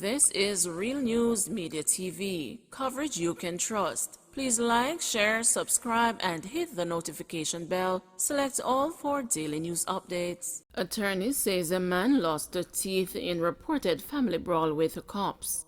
This is Real News Media TV, coverage you can trust. Please like, share, subscribe, and hit the notification bell. Select all for daily news updates. Attorney says a man lost teeth in reported family brawl with cops.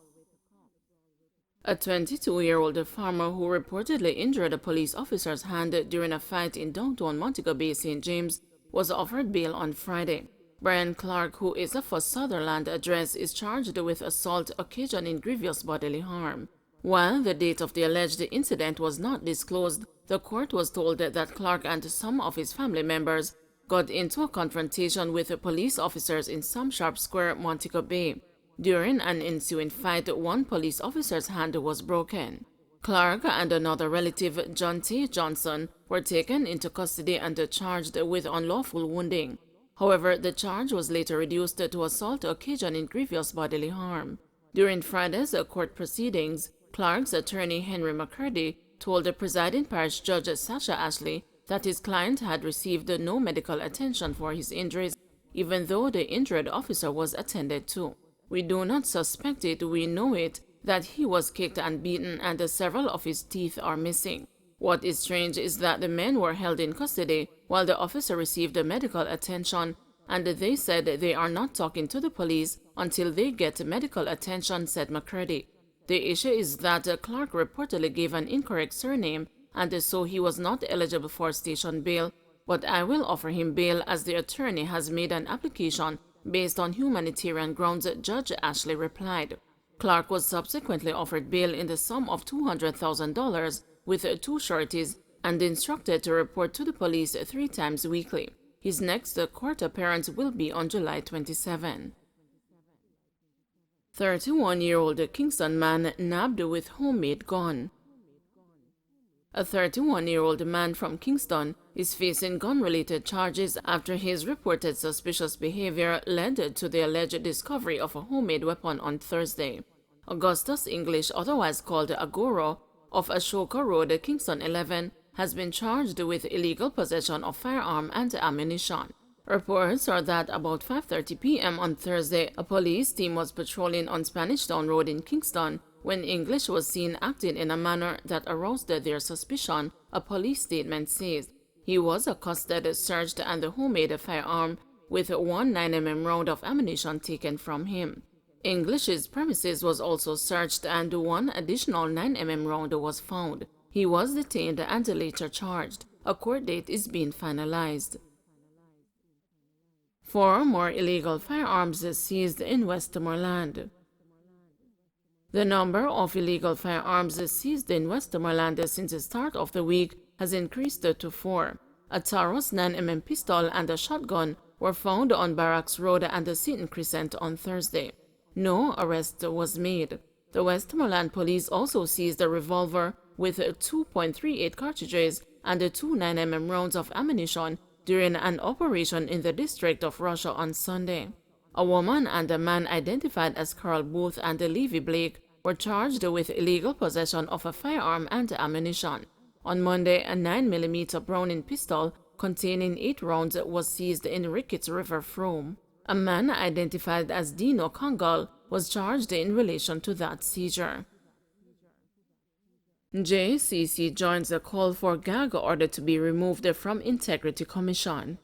A 22-year-old farmer who reportedly injured a police officer's hand during a fight in downtown Montego Bay, St. James, was offered bail on Friday. Brian Clark, who is a for Sutherland address, is charged with assault occasioning grievous bodily harm. While the date of the alleged incident was not disclosed, the court was told that Clark and some of his family members got into a confrontation with police officers in Sam Sharp Square, Montego Bay. During an ensuing fight, one police officer's hand was broken. Clark and another relative, John T. Johnson, were taken into custody and charged with unlawful wounding. However, the charge was later reduced to assault occasioning grievous bodily harm. During Friday's court proceedings, Clark's attorney Henry McCurdy told the presiding parish judge Sasha Ashley that his client had received no medical attention for his injuries, even though the injured officer was attended to. "We do not suspect it, we know it, that he was kicked and beaten and several of his teeth are missing. What is strange is that the men were held in custody while the officer received medical attention, and they said they are not talking to the police until they get medical attention," said McCurdy. "The issue is that Clark reportedly gave an incorrect surname, and so he was not eligible for station bail, but I will offer him bail as the attorney has made an application based on humanitarian grounds," Judge Ashley replied. Clark was subsequently offered bail in the sum of $200,000 with 2 sureties and instructed to report to the police 3 times weekly. His next court appearance will be on July 27. 31-year-old Kingston man nabbed with homemade gun. A 31-year-old man from Kingston is facing gun-related charges after his reported suspicious behavior led to the alleged discovery of a homemade weapon on Thursday. Augustus English, otherwise called Agoro, of Ashoka Road, Kingston 11, has been charged with illegal possession of firearm and ammunition. Reports are that about 5:30 p.m. on Thursday, a police team was patrolling on Spanish Town Road in Kingston when English was seen acting in a manner that aroused their suspicion, a police statement says. He was accosted, searched, and the homemade firearm with 1 9mm round of ammunition taken from him. English's premises was also searched and 1 additional 9mm round was found. He was detained and later charged. A court date is being finalized. 4 more illegal firearms seized in Westmoreland. The number of illegal firearms seized in Westmoreland since the start of the week has increased to 4. A Taurus 9mm pistol and a shotgun were found on Barracks Road and the Seaton Crescent on Thursday. No arrest was made. The Westmoreland police also seized a revolver with 2.38 cartridges and 2 9mm rounds of ammunition during an operation in the District of Russia on Sunday. A woman and a man identified as Carl Booth and Levy Blake were charged with illegal possession of a firearm and ammunition. On Monday, a 9mm Browning pistol containing 8 rounds was seized in Ricketts River, Frome. A man identified as Dino Congal was charged in relation to that seizure. JCC joins a call for gag order to be removed from Integrity Commission.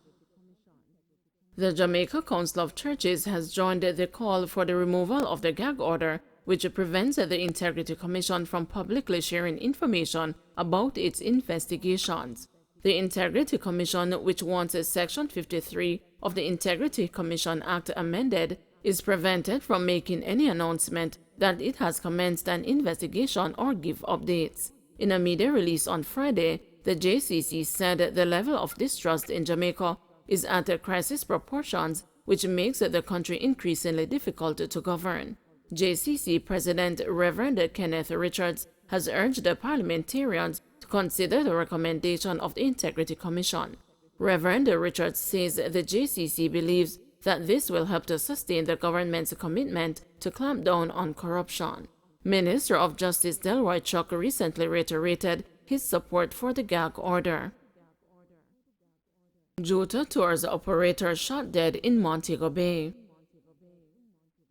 The Jamaica Council of Churches has joined the call for the removal of the gag order, which prevents the Integrity Commission from publicly sharing information about its investigations. The Integrity Commission, which wants Section 53 of the Integrity Commission Act amended, is prevented from making any announcement that it has commenced an investigation or give updates. In a media release on Friday, the JCC said the level of distrust in Jamaica is at crisis proportions, which makes the country increasingly difficult to govern. JCC President Reverend Kenneth Richards has urged the parliamentarians to consider the recommendation of the Integrity Commission. Reverend Richards says the JCC believes that this will help to sustain the government's commitment to clamp down on corruption. Minister of Justice Delroy Chuck recently reiterated his support for the gag order. Juta Tours operator shot dead in Montego Bay.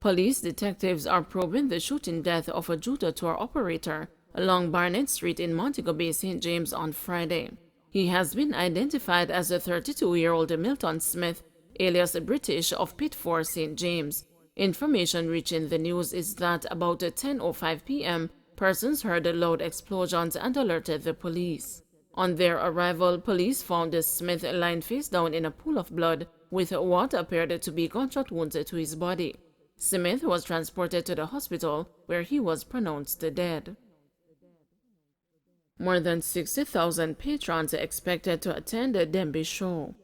Police detectives are probing the shooting death of a judo tour operator along Barnett Street in Montego Bay, St. James on Friday. He has been identified as a 32-year-old Milton Smith, alias British, of Pitford, St. James. Information reaching the news is that about 10:05 p.m., persons heard loud explosions and alerted the police. On their arrival, police found Smith lying face down in a pool of blood with what appeared to be gunshot wounds to his body. Smith was transported to the hospital, where he was pronounced dead. More than 60,000 patrons expected to attend the Dembe show.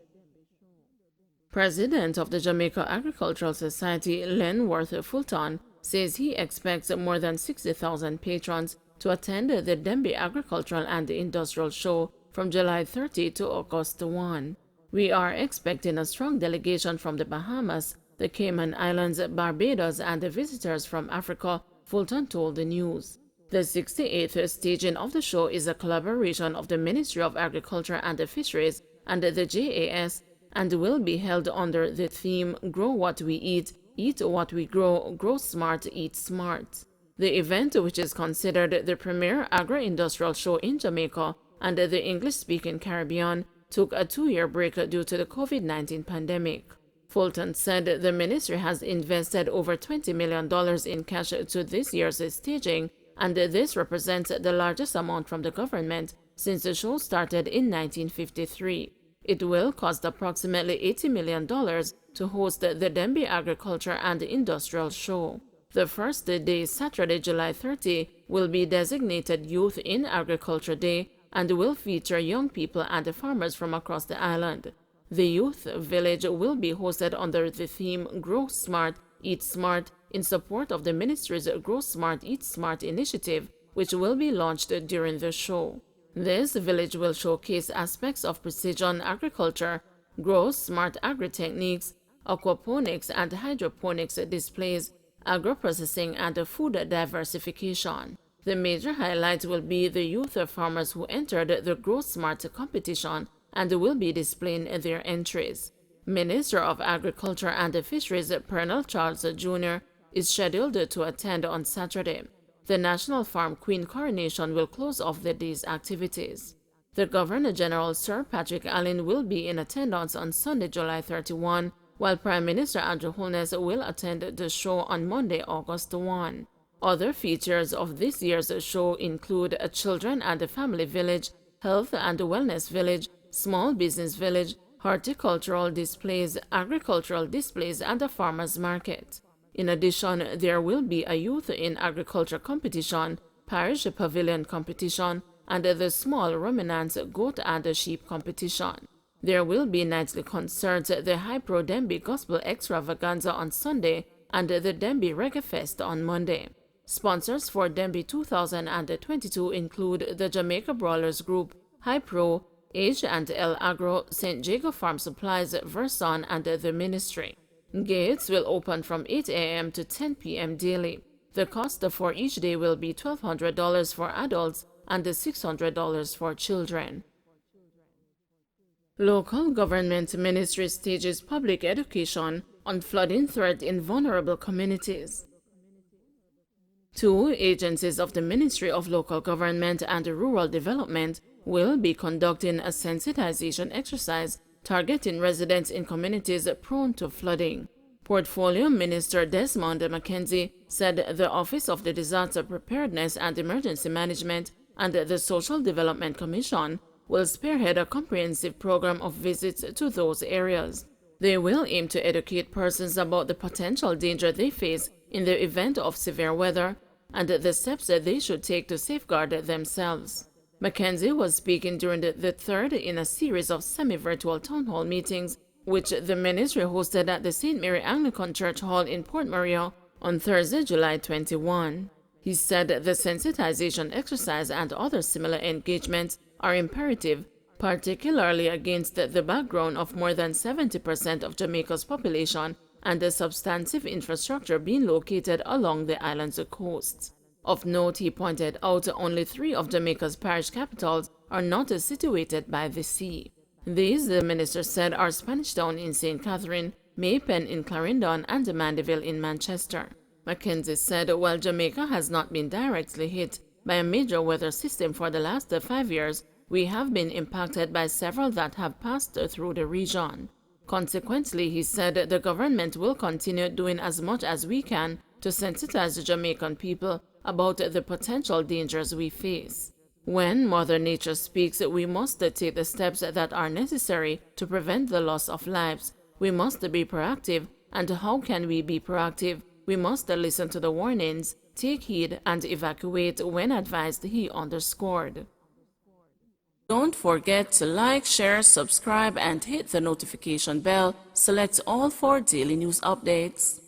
President of the Jamaica Agricultural Society, Lenworth Fulton, says he expects more than 60,000 patrons to attend the Dembe Agricultural and Industrial Show from July 30 to August 1. We are expecting a strong delegation from the Bahamas, the Cayman Islands, Barbados, and the visitors from Africa, Fulton told the news. The 68th staging of the show is a collaboration of the Ministry of Agriculture and Fisheries and the JAS, and will be held under the theme Grow What We Eat What We Grow Smart, Eat Smart. The event, which is considered the premier agro-industrial show in Jamaica and the English-speaking Caribbean, took a 2-year break due to the COVID-19 pandemic. Fulton said the ministry has invested over $20 million in cash to this year's staging, and this represents the largest amount from the government since the show started in 1953. It will cost approximately $80 million to host the Dembe Agriculture and Industrial Show. The first day, Saturday, July 30, will be designated Youth in Agriculture Day and will feature young people and farmers from across the island. The Youth Village will be hosted under the theme Grow Smart, Eat Smart in support of the ministry's Grow Smart, Eat Smart initiative, which will be launched during the show. This village will showcase aspects of precision agriculture, grow smart agri-techniques, aquaponics and hydroponics displays, agro-processing, and food diversification. The major highlight will be the youth farmers who entered the Grow Smart competition and will be displaying their entries. Minister of Agriculture and Fisheries Pernell Charles Jr. is scheduled to attend on Saturday. The National Farm Queen coronation will close off the day's activities. The Governor-General Sir Patrick Allen will be in attendance on Sunday, July 31, while Prime Minister Andrew Holness will attend the show on Monday, August 1. Other features of this year's show include a Children and Family Village, Health and Wellness Village, Small Business Village, horticultural displays, agricultural displays, and a farmer's market. In addition, there will be a Youth in Agriculture competition, Parish Pavilion competition, and the Small Ruminants Goat and Sheep competition. There will be nightly concerts, the High Pro Dembe Gospel Extravaganza on Sunday, and the Dembe Reggae Fest on Monday. Sponsors for Dembe 2022 include the Jamaica Brawlers Group, High Pro, Age and El Agro, St. Jago Farm Supplies, Verson, and the Ministry. Gates will open from 8 a.m. to 10 p.m. daily. The cost for each day will be $1,200 for adults and $600 for children. Local government ministry stages public education on flooding threat in vulnerable communities. 2 agencies of the Ministry of Local Government and Rural Development will be conducting a sensitization exercise targeting residents in communities prone to flooding. Portfolio Minister Desmond McKenzie said the Office of the Disaster Preparedness and Emergency Management and the Social Development Commission will spearhead a comprehensive program of visits to those areas. They will aim to educate persons about the potential danger they face in the event of severe weather and the steps that they should take to safeguard themselves. McKenzie was speaking during the third in a series of semi-virtual town hall meetings which the ministry hosted at the St. Mary Anglican Church Hall in Port Maria on Thursday, July 21. He said the sensitization exercise and other similar engagements are imperative, particularly against the background of more than 70% of Jamaica's population and the substantive infrastructure being located along the island's coasts. Of note, he pointed out only 3 of Jamaica's parish capitals are not situated by the sea. These, the minister said, are Spanish Town in St. Catherine, Maypen in Clarendon, and Mandeville in Manchester. Mackenzie said while Jamaica has not been directly hit by a major weather system for the last 5 years, we have been impacted by several that have passed through the region. Consequently, he said the government will continue doing as much as we can to sensitize the Jamaican people about the potential dangers we face. When Mother Nature speaks, we must take the steps that are necessary to prevent the loss of lives. We must be proactive. And how can we be proactive? We must listen to the warnings, take heed, and evacuate when advised, he underscored. Don't forget to like, share, subscribe, and hit the notification bell. Select all for daily news updates.